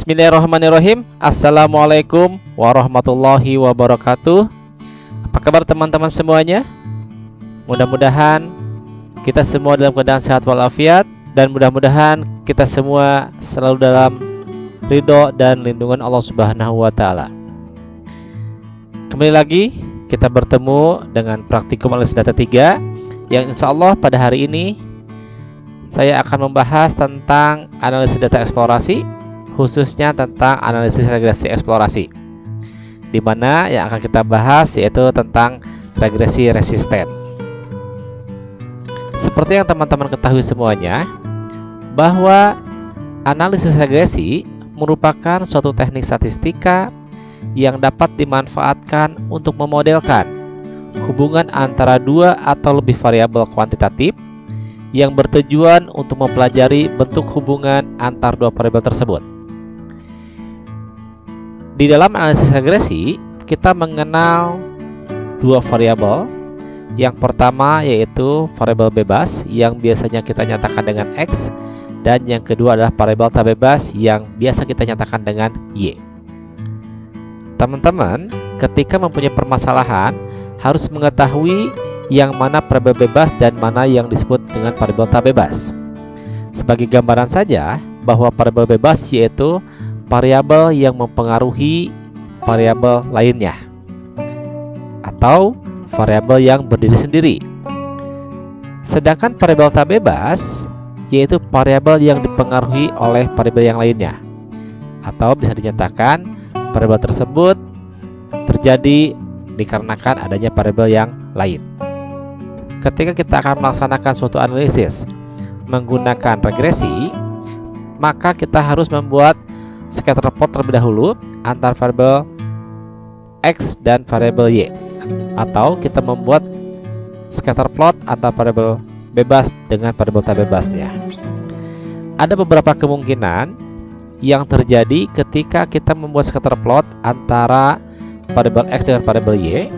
Bismillahirrahmanirrahim. Assalamualaikum warahmatullahi wabarakatuh. Apa kabar teman-teman semuanya? Mudah-mudahan kita semua dalam keadaan sehat walafiat, dan mudah-mudahan kita semua selalu dalam ridho dan lindungan Allah Subhanahu wa Ta'ala. Kembali lagi kita bertemu dengan praktikum analisis data 3, yang insya Allah pada hari ini saya akan membahas tentang analisis data eksplorasi, khususnya tentang analisis regresi eksplorasi, di mana yang akan kita bahas yaitu tentang regresi resisten. Seperti yang teman-teman ketahui semuanya, bahwa analisis regresi merupakan suatu teknik statistika yang dapat dimanfaatkan untuk memodelkan hubungan antara dua atau lebih variabel kuantitatif yang bertujuan untuk mempelajari bentuk hubungan antar dua variabel tersebut. Di dalam analisis regresi, kita mengenal dua variabel. Yang pertama yaitu variabel bebas yang biasanya kita nyatakan dengan X, dan yang kedua adalah variabel tak bebas yang biasa kita nyatakan dengan Y. Teman-teman, ketika mempunyai permasalahan, harus mengetahui yang mana variabel bebas dan mana yang disebut dengan variabel tak bebas. Sebagai gambaran saja, bahwa variabel bebas yaitu variabel yang mempengaruhi variabel lainnya, atau variabel yang berdiri sendiri. Sedangkan variabel tak bebas yaitu variabel yang dipengaruhi oleh variabel yang lainnya, atau bisa dinyatakan variabel tersebut terjadi dikarenakan adanya variabel yang lain. Ketika kita akan melaksanakan suatu analisis menggunakan regresi, maka kita harus membuat scatter plot terlebih dahulu antar variabel X dan variabel Y, atau kita membuat scatter plot antar variabel bebas dengan variabel tak bebasnya. Ada beberapa kemungkinan yang terjadi ketika kita membuat scatter plot antara variabel X dengan variabel Y.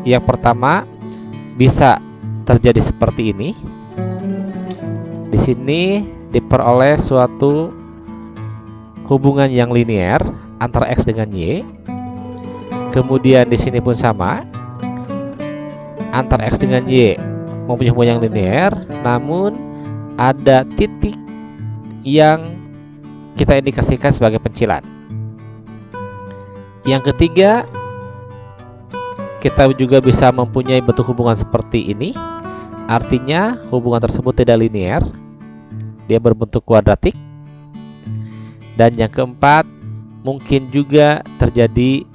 Yang pertama, bisa terjadi seperti ini. Di sini diperoleh suatu hubungan yang linear antara X dengan Y. Kemudian di sini pun sama, antara X dengan Y mempunyai hubungan yang linear, namun ada titik yang kita indikasikan sebagai pencilan. Yang ketiga, kita juga bisa mempunyai bentuk hubungan seperti ini. Artinya hubungan tersebut tidak linear, dia berbentuk kuadratik. Dan yang keempat, mungkin juga terjadi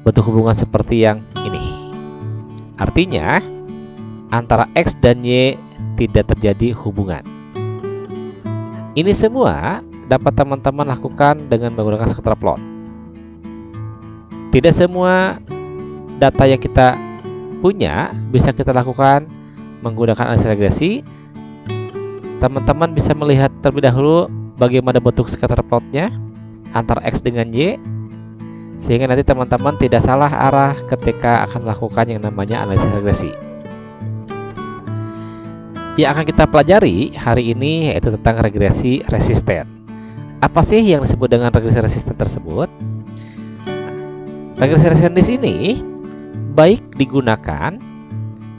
bentuk hubungan seperti yang ini. Artinya antara X dan Y tidak terjadi hubungan. Ini semua dapat teman-teman lakukan dengan menggunakan scatter plot. Tidak semua data yang kita punya bisa kita lakukan menggunakan analisis regresi. Teman-teman bisa melihat terlebih dahulu bagaimana bentuk scatter plotnya antara X dengan Y, sehingga nanti teman-teman tidak salah arah ketika akan melakukan yang namanya analisis regresi. Yang akan kita pelajari hari ini yaitu tentang regresi resisten. Apa sih yang disebut dengan regresi resisten tersebut? Regresi resisten di sini baik digunakan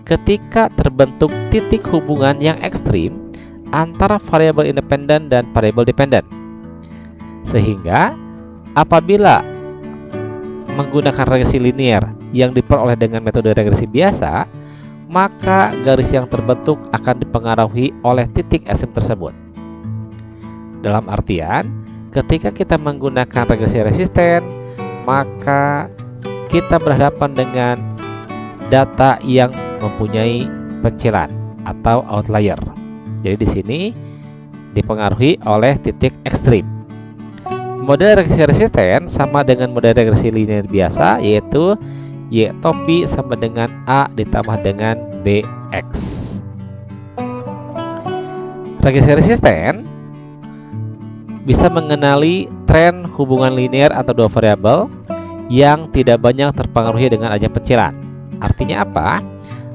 ketika terbentuk titik hubungan yang ekstrim antara variabel independen dan variabel dependen, sehingga apabila menggunakan regresi linear yang diperoleh dengan metode regresi biasa, maka garis yang terbentuk akan dipengaruhi oleh titik ekstrim tersebut. Dalam artian, ketika kita menggunakan regresi resisten, maka kita berhadapan dengan data yang mempunyai pencilan atau outlier. Jadi di sini dipengaruhi oleh titik ekstrim. Model regresi resisten sama dengan model regresi linear biasa, yaitu Y topi sama dengan A ditambah dengan BX. Regresi resisten bisa mengenali tren hubungan linear antara dua variabel yang tidak banyak terpengaruhi dengan adanya pencilan. Artinya apa?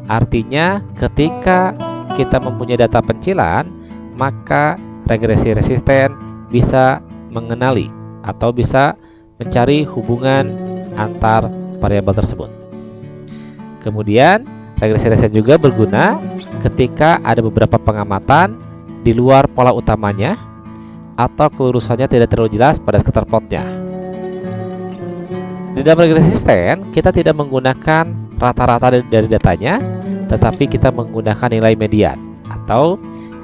Artinya ketika kita mempunyai data pencilan, maka regresi resisten bisa mengenali atau bisa mencari hubungan antar variabel tersebut. Kemudian, regresi resisten juga berguna ketika ada beberapa pengamatan di luar pola utamanya atau kelurusannya tidak terlalu jelas pada scatter plotnya. Di dalam regresi resisten, kita tidak menggunakan rata-rata dari datanya, tetapi kita menggunakan nilai median atau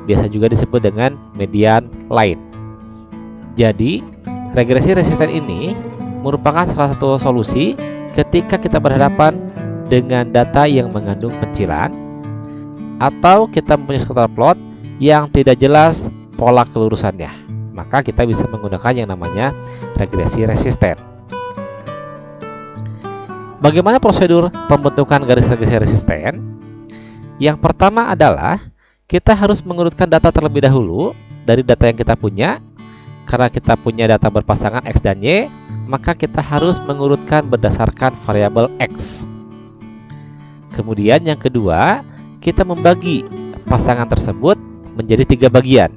biasa juga disebut dengan median line. Jadi, regresi resisten ini merupakan salah satu solusi ketika kita berhadapan dengan data yang mengandung pencilan atau kita mempunyai scatter plot yang tidak jelas pola kelurusannya. Maka kita bisa menggunakan yang namanya regresi resisten. Bagaimana prosedur pembentukan garis regresi resisten? Yang pertama adalah kita harus mengurutkan data terlebih dahulu dari data yang kita punya. Karena kita punya data berpasangan X dan Y, maka kita harus mengurutkan berdasarkan variabel X. Kemudian yang kedua, kita membagi pasangan tersebut menjadi 3 bagian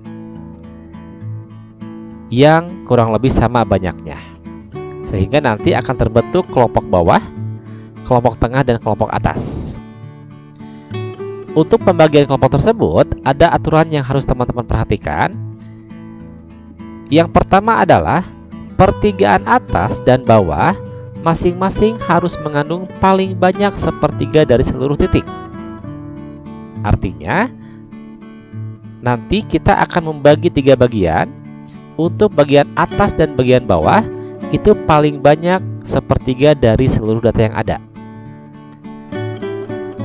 yang kurang lebih sama banyaknya. Sehingga nanti akan terbentuk kelompok bawah, kelompok tengah, dan kelompok atas. Untuk pembagian kelompok tersebut, ada aturan yang harus teman-teman perhatikan. Yang pertama adalah pertigaan atas dan bawah masing-masing harus mengandung paling banyak sepertiga dari seluruh titik. Artinya, nanti kita akan membagi 3 bagian. Untuk bagian atas dan bagian bawah itu paling banyak sepertiga dari seluruh data yang ada.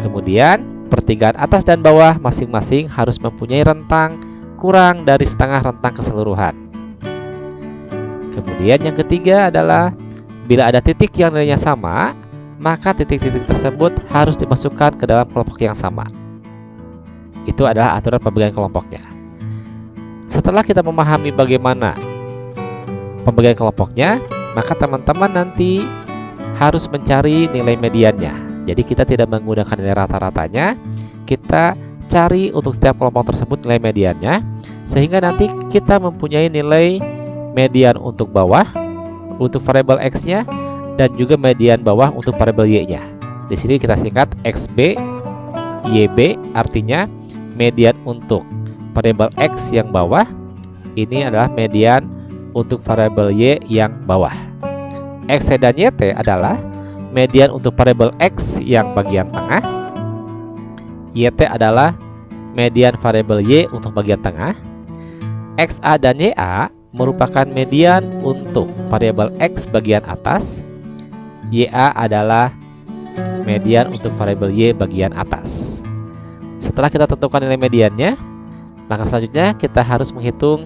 Kemudian, pertigaan atas dan bawah masing-masing harus mempunyai rentang kurang dari setengah rentang keseluruhan. Kemudian yang ketiga adalah bila ada titik yang nilainya sama, maka titik-titik tersebut harus dimasukkan ke dalam kelompok yang sama. Itu adalah aturan pembagian kelompoknya. Setelah kita memahami bagaimana pembagian kelompoknya, maka teman-teman nanti harus mencari nilai mediannya. Jadi kita tidak menggunakan nilai rata-ratanya, kita cari untuk setiap kelompok tersebut nilai mediannya, sehingga nanti kita mempunyai nilai median untuk bawah, untuk variabel X-nya, dan juga median bawah untuk variabel Y-nya. Di sini kita singkat XB, YB, artinya median untuk variabel X yang bawah, ini adalah median untuk variabel Y yang bawah. XT dan YT adalah median untuk variabel X yang bagian tengah, YT adalah median variabel Y untuk bagian tengah, XA dan YA merupakan median untuk variabel X bagian atas, YA adalah median untuk variabel Y bagian atas. Setelah kita tentukan nilai mediannya, langkah selanjutnya kita harus menghitung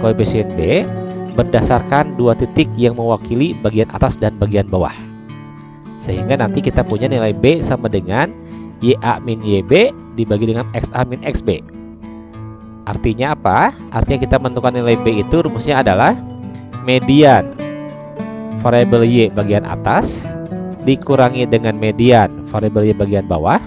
koefisien B berdasarkan 2 titik yang mewakili bagian atas dan bagian bawah. Sehingga nanti kita punya nilai B sama dengan YA min YB dibagi dengan XA min XB. Artinya apa? Artinya kita menentukan nilai B itu rumusnya adalah median variabel Y bagian atas dikurangi dengan median variabel Y bagian bawah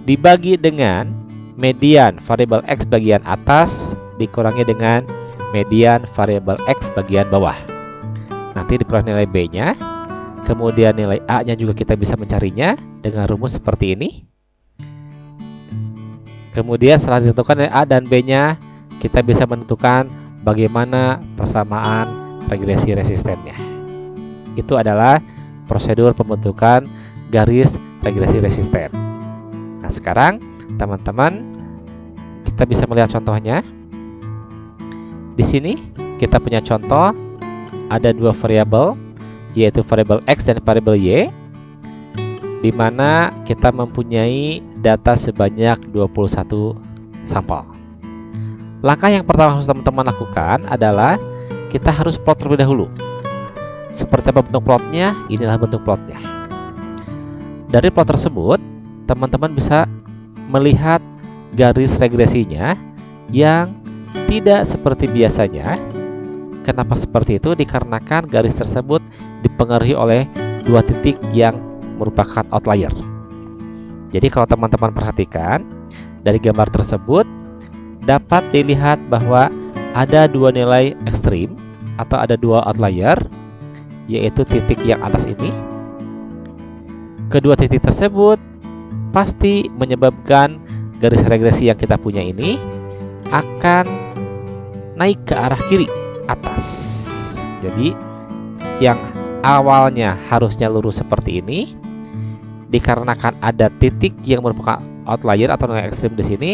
dibagi dengan median variabel X bagian atas dikurangi dengan median variabel X bagian bawah. Nanti diperoleh nilai B-nya. Kemudian nilai A-nya juga kita bisa mencarinya dengan rumus seperti ini. Kemudian setelah ditentukan nilai A dan B-nya, kita bisa menentukan bagaimana persamaan regresi resistennya. Itu adalah prosedur pembentukan garis regresi resisten. Nah, sekarang teman-teman kita bisa melihat contohnya. Di sini kita punya contoh ada 2 variabel, yaitu variabel X dan variabel Y, di mana kita mempunyai data sebanyak 21 sampel. Langkah yang pertama harus teman-teman lakukan adalah kita harus plot terlebih dahulu. Seperti apa bentuk plotnya? Inilah bentuk plotnya. Dari plot tersebut, teman-teman bisa melihat garis regresinya yang tidak seperti biasanya. Kenapa seperti itu? Dikarenakan garis tersebut dipengaruhi oleh 2 titik yang merupakan outlier. Jadi kalau teman-teman perhatikan dari gambar tersebut dapat dilihat bahwa ada 2 nilai ekstrim atau ada dua outlier, yaitu titik yang atas ini. Kedua titik tersebut pasti menyebabkan garis regresi yang kita punya ini akan naik ke arah kiri atas. Jadi yang awalnya harusnya lurus seperti ini, dikarenakan ada titik yang merupakan outlier atau nilai ekstrim di sini,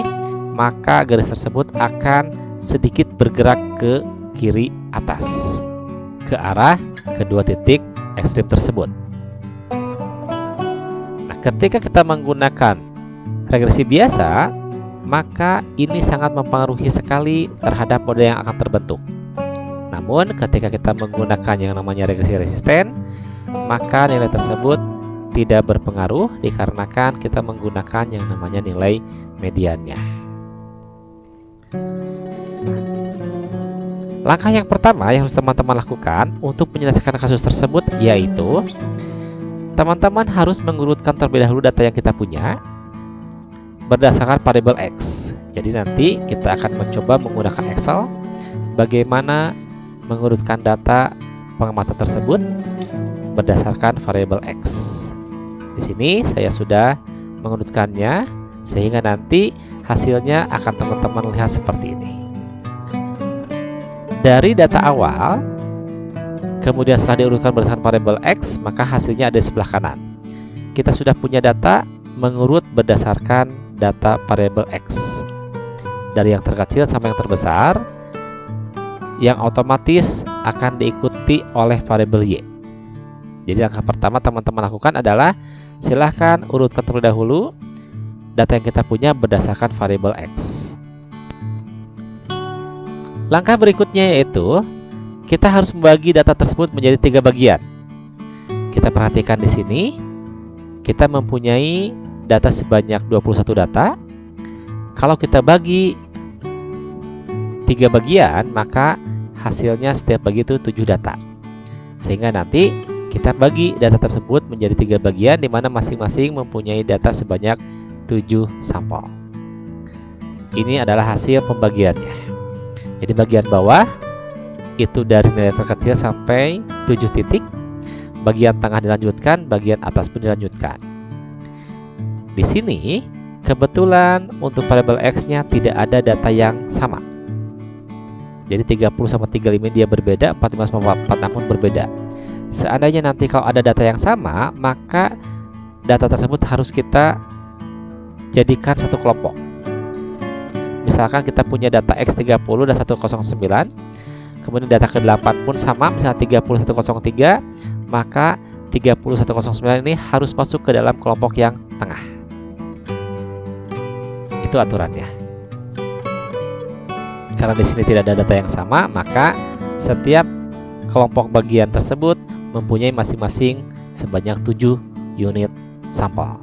maka garis tersebut akan sedikit bergerak ke kiri atas, ke arah kedua titik ekstrim tersebut. Nah, ketika kita menggunakan regresi biasa, maka ini sangat mempengaruhi sekali terhadap model yang akan terbentuk. Namun, ketika kita menggunakan yang namanya regresi resisten, maka nilai tersebut tidak berpengaruh dikarenakan kita menggunakan yang namanya nilai mediannya. Langkah yang pertama yang harus teman-teman lakukan untuk menyelesaikan kasus tersebut yaitu teman-teman harus mengurutkan terlebih dahulu data yang kita punya berdasarkan variabel X. Jadi nanti kita akan mencoba menggunakan Excel bagaimana mengurutkan data pengamatan tersebut berdasarkan variabel X. Di sini saya sudah mengurutkannya sehingga nanti hasilnya akan teman-teman lihat seperti ini. Dari data awal, kemudian setelah diurutkan berdasarkan variabel X, maka hasilnya ada di sebelah kanan. Kita sudah punya data mengurut berdasarkan data variabel X. Dari yang terkecil sampai yang terbesar, yang otomatis akan diikuti oleh variabel Y. Jadi langkah pertama teman-teman lakukan adalah silahkan urutkan terlebih dahulu data yang kita punya berdasarkan variabel X. Langkah berikutnya yaitu kita harus membagi data tersebut menjadi 3 bagian. Kita perhatikan di sini, kita mempunyai data sebanyak 21 data. Kalau kita bagi 3 bagian, maka hasilnya setiap bagi itu 7 data. Sehingga nanti kita bagi data tersebut menjadi 3 bagian di mana masing-masing mempunyai data sebanyak 7 sampel. Ini adalah hasil pembagiannya. Jadi bagian bawah itu dari nilai terkecil sampai 7 titik, bagian tengah dilanjutkan, bagian atas pun dilanjutkan. Di sini kebetulan untuk variabel X-nya tidak ada data yang sama. Jadi 30 sama 35 dia berbeda, 45 sama 46 pun berbeda. Seandainya nanti kalau ada data yang sama, maka data tersebut harus kita jadikan satu kelompok. Misalkan kita punya data X30 dan 109, kemudian data ke-8 pun sama, misalnya 30103, maka 30109 ini harus masuk ke dalam kelompok yang tengah. Itu aturannya. Karena di sini tidak ada data yang sama, maka setiap kelompok bagian tersebut mempunyai masing-masing sebanyak 7 unit sampel.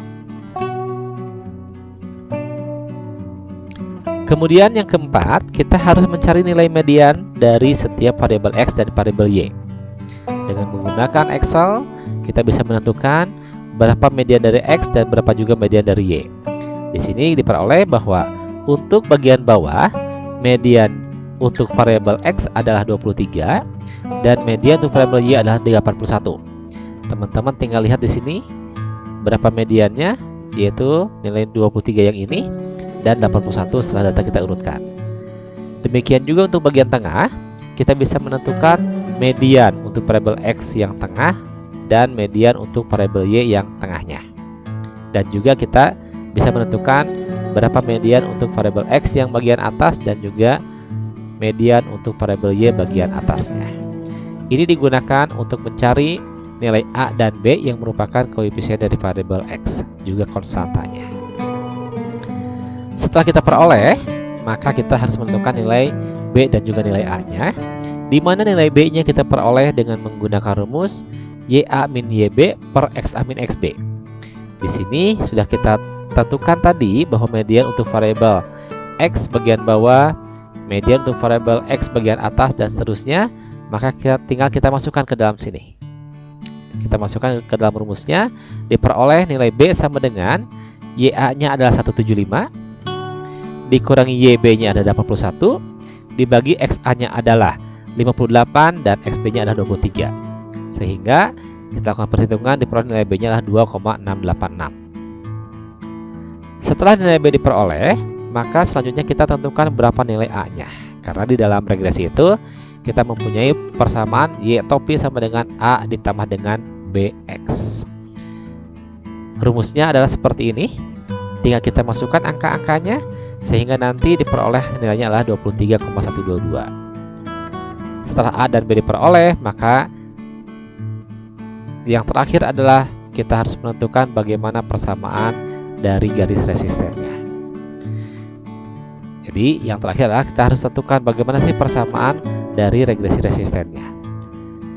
Kemudian yang keempat, kita harus mencari nilai median dari setiap variabel X dan variabel Y. Dengan menggunakan Excel, kita bisa menentukan berapa median dari X dan berapa juga median dari Y. Di sini diperoleh bahwa untuk bagian bawah, median untuk variabel X adalah 23 dan median untuk variabel Y adalah 81. Teman-teman tinggal lihat di sini berapa mediannya, yaitu nilai 23 yang ini dan 81 setelah data kita urutkan. Demikian juga untuk bagian tengah, kita bisa menentukan median untuk variabel X yang tengah dan median untuk variabel Y yang tengahnya. Dan juga kita bisa menentukan berapa median untuk variabel X yang bagian atas dan juga median untuk variabel Y bagian atasnya. Ini digunakan untuk mencari nilai A dan B yang merupakan koefisien dari variabel X, juga konstantanya. Setelah kita peroleh, maka kita harus menentukan nilai B dan juga nilai A-nya, di mana nilai B-nya kita peroleh dengan menggunakan rumus YA min YB per XA min XB. Di sini sudah kita tentukan tadi bahwa median untuk variabel X bagian bawah, median untuk variabel X bagian atas, dan seterusnya, maka tinggal kita masukkan ke dalam sini. Kita masukkan ke dalam rumusnya, diperoleh nilai B sama dengan YA-nya adalah 175, dikurangi YB-nya ada 81, dibagi XA-nya adalah 58 dan XB-nya adalah 23. Sehingga kita lakukan perhitungan, diperoleh nilai B-nya adalah 2,686. Setelah nilai B diperoleh, maka selanjutnya kita tentukan berapa nilai A-nya. Karena di dalam regresi itu kita mempunyai persamaan Y topi sama dengan A ditambah dengan BX. Rumusnya adalah seperti ini. Tinggal kita masukkan angka-angkanya sehingga nanti diperoleh nilainya adalah 23,122. Setelah A dan B diperoleh, maka yang terakhir adalah kita harus menentukan bagaimana persamaan dari garis resistennya. Jadi yang terakhir adalah kita harus tentukan bagaimana sih persamaan dari regresi resistennya.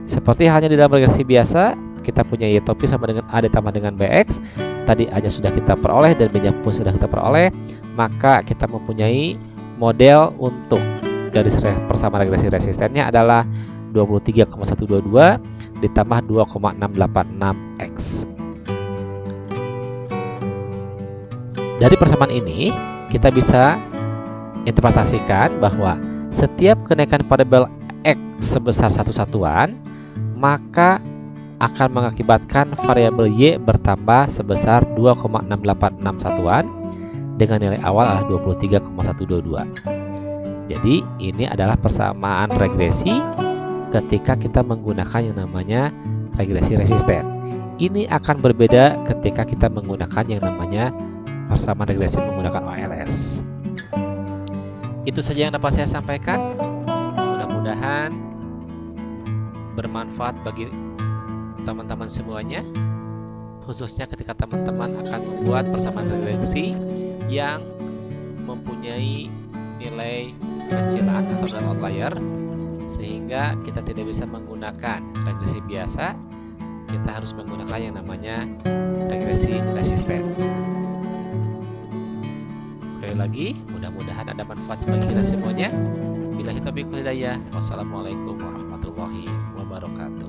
Seperti halnya di dalam regresi biasa, kita punya Y topi sama dengan A ditambah dengan BX. Tadi A-nya sudah kita peroleh dan B-nya pun sudah kita peroleh. Maka kita mempunyai model untuk garis persamaan regresi resistennya adalah 23,122 ditambah 2,686X. Dari persamaan ini, kita bisa interpretasikan bahwa setiap kenaikan variabel X sebesar satu satuan, maka akan mengakibatkan variabel Y bertambah sebesar 2,686 satuan dengan nilai awal adalah 23,122. Jadi ini adalah persamaan regresi ketika kita menggunakan yang namanya regresi resisten. Ini akan berbeda ketika kita menggunakan yang namanya persamaan regresi menggunakan OLS. Itu saja yang dapat saya sampaikan. Mudah-mudahan bermanfaat bagi teman-teman semuanya, khususnya ketika teman-teman akan membuat persamaan regresi yang mempunyai nilai kecilan atau outlier, sehingga kita tidak bisa menggunakan regresi biasa, kita harus menggunakan yang namanya regresi resisten. Sekali lagi, mudah-mudahan ada manfaat bagi kita semuanya. Billahi taufiq wal hidayah. Wassalamualaikum warahmatullahi wabarakatuh.